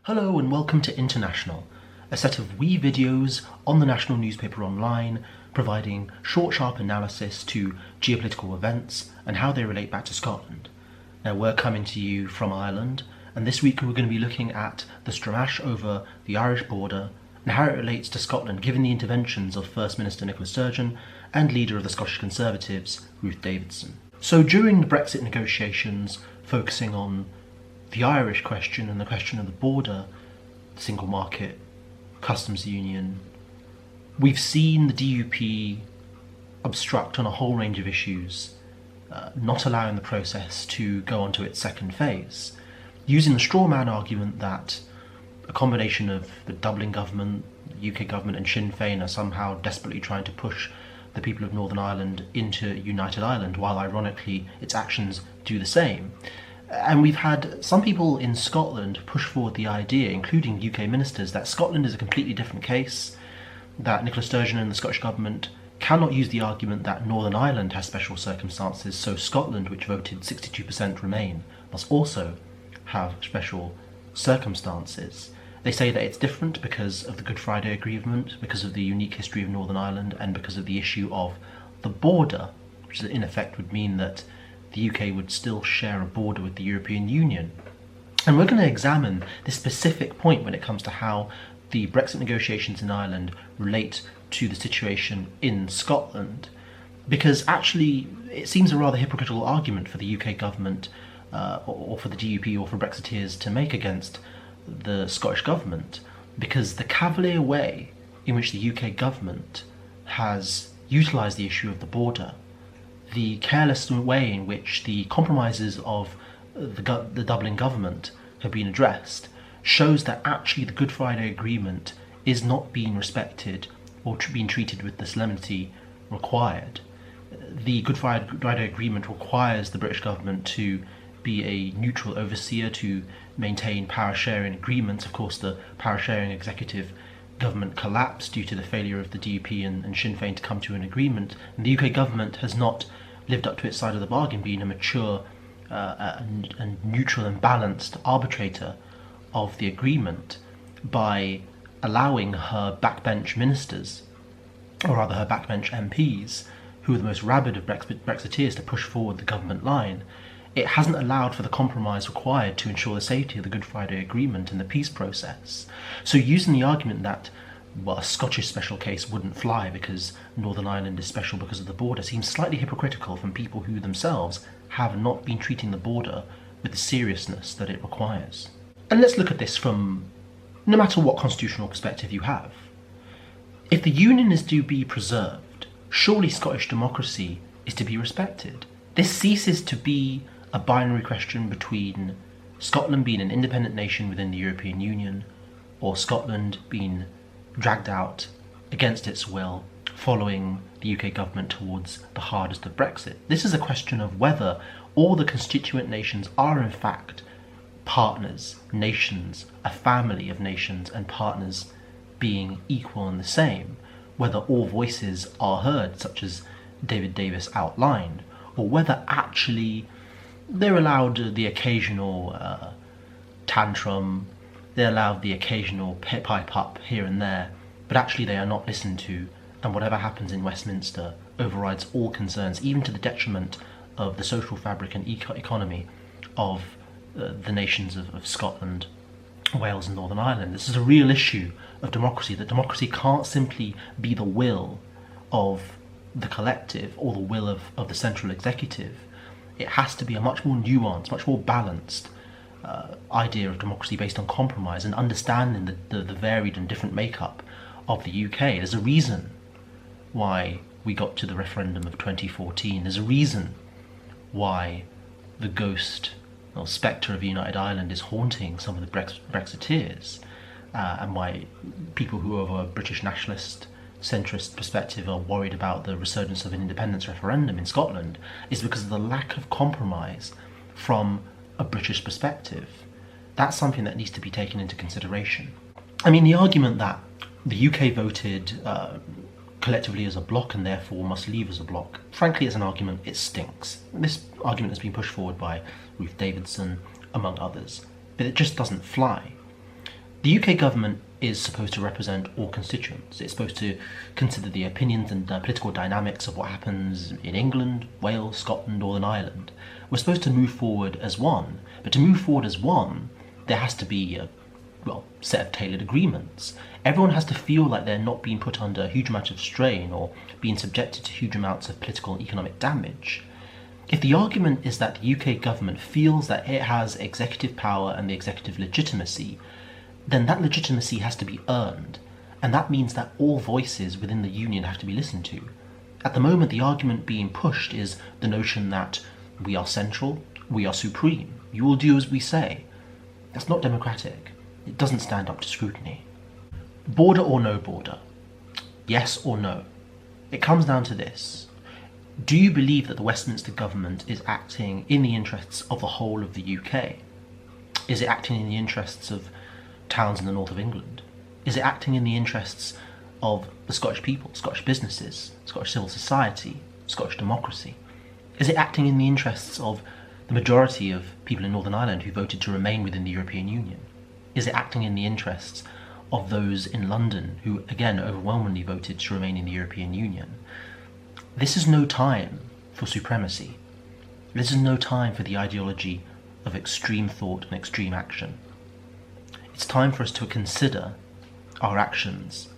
Hello and welcome to International, a set of wee videos on the national newspaper online, providing short, sharp analysis to geopolitical events and how they relate back to Scotland. Now we're coming to you from Ireland, and this week we're going to be looking at the stramash over the Irish border and how it relates to Scotland given the interventions of First Minister Nicola Sturgeon and leader of the Scottish Conservatives, Ruth Davidson. So during the Brexit negotiations, focusing on the Irish question and the question of the border, the single market, customs union, we've seen the DUP obstruct on a whole range of issues, not allowing the process to go on to its second phase, using the straw man argument that a combination of the Dublin government, the UK government and Sinn Féin are somehow desperately trying to push the people of Northern Ireland into United Ireland, while ironically its actions do the same. And we've had some people in Scotland push forward the idea, including UK ministers, that Scotland is a completely different case, that Nicola Sturgeon and the Scottish Government cannot use the argument that Northern Ireland has special circumstances, so Scotland, which voted 62% Remain, must also have special circumstances. They say that it's different because of the Good Friday Agreement, because of the unique history of Northern Ireland, and because of the issue of the border, which in effect would mean that the UK would still share a border with the European Union. And we're going to examine this specific point when it comes to how the Brexit negotiations in Ireland relate to the situation in Scotland, because actually it seems a rather hypocritical argument for the UK government or for the DUP or for Brexiteers to make against the Scottish government, because the cavalier way in which the UK government has utilised the issue of the border, the careless way in which the compromises of the Dublin government have been addressed, shows that actually the Good Friday Agreement is not being respected or being treated with the solemnity required. The Good Friday Agreement requires the British government to be a neutral overseer, to maintain power sharing agreements. Of course, the power sharing executive government collapsed due to the failure of the DUP and Sinn Féin to come to an agreement, and the UK government has not lived up to its side of the bargain, being a mature and neutral and balanced arbitrator of the agreement by allowing her backbench ministers, or rather her backbench MPs, who are the most rabid of Brexiteers, to push forward the government line. It hasn't allowed for the compromise required to ensure the safety of the Good Friday Agreement and the peace process. So using the argument that, well, a Scottish special case wouldn't fly because Northern Ireland is special because of the border seems slightly hypocritical from people who themselves have not been treating the border with the seriousness that it requires. And let's look at this from no matter what constitutional perspective you have. If the Union is to be preserved, surely Scottish democracy is to be respected. This ceases to be a binary question between Scotland being an independent nation within the European Union or Scotland being dragged out against its will following the UK government towards the hardest of Brexit. This is a question of whether all the constituent nations are in fact partners, nations, a family of nations and partners being equal and the same, whether all voices are heard, such as David Davis outlined, or whether actually they're allowed the occasional tantrum, they're allowed the occasional pipe up here and there, but actually they are not listened to, and whatever happens in Westminster overrides all concerns, even to the detriment of the social fabric and economy of the nations of Scotland, Wales and Northern Ireland. This is a real issue of democracy, that democracy can't simply be the will of the collective or the will of the central executive. It has to be a much more nuanced, much more balanced idea of democracy based on compromise and understanding the varied and different makeup of the UK. There's a reason why we got to the referendum of 2014. There's a reason why the ghost or spectre of United Ireland is haunting some of the Brexiteers, and why people who have a British nationalist centrist perspective are worried about the resurgence of an independence referendum in Scotland, is because of the lack of compromise from a British perspective. That's something that needs to be taken into consideration. I mean, the argument that the UK voted collectively as a bloc and therefore must leave as a bloc, frankly, as an argument, it stinks. This argument has been pushed forward by Ruth Davidson, among others, but it just doesn't fly. The UK government is supposed to represent all constituents. It's supposed to consider the opinions and political dynamics of what happens in England, Wales, Scotland, Northern Ireland. We're supposed to move forward as one, but to move forward as one, there has to be a set of tailored agreements. Everyone has to feel like they're not being put under a huge amount of strain or being subjected to huge amounts of political and economic damage. If the argument is that the UK government feels that it has executive power and the executive legitimacy, then that legitimacy has to be earned, and that means that all voices within the union have to be listened to. At the moment, the argument being pushed is the notion that we are central, we are supreme, you will do as we say. That's not democratic. It doesn't stand up to scrutiny. Border or no border? Yes or no? It comes down to this. Do you believe that the Westminster government is acting in the interests of the whole of the UK? Is it acting in the interests of towns in the north of England? Is it acting in the interests of the Scottish people, Scottish businesses, Scottish civil society, Scottish democracy? Is it acting in the interests of the majority of people in Northern Ireland who voted to remain within the European Union? Is it acting in the interests of those in London who, again, overwhelmingly voted to remain in the European Union? This is no time for supremacy. This is no time for the ideology of extreme thought and extreme action. It's time for us to consider our actions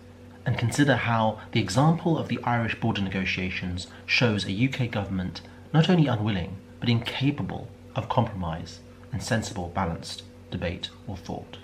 and consider how the example of the Irish border negotiations shows a UK government not only unwilling, but incapable of compromise and sensible, balanced debate or thought.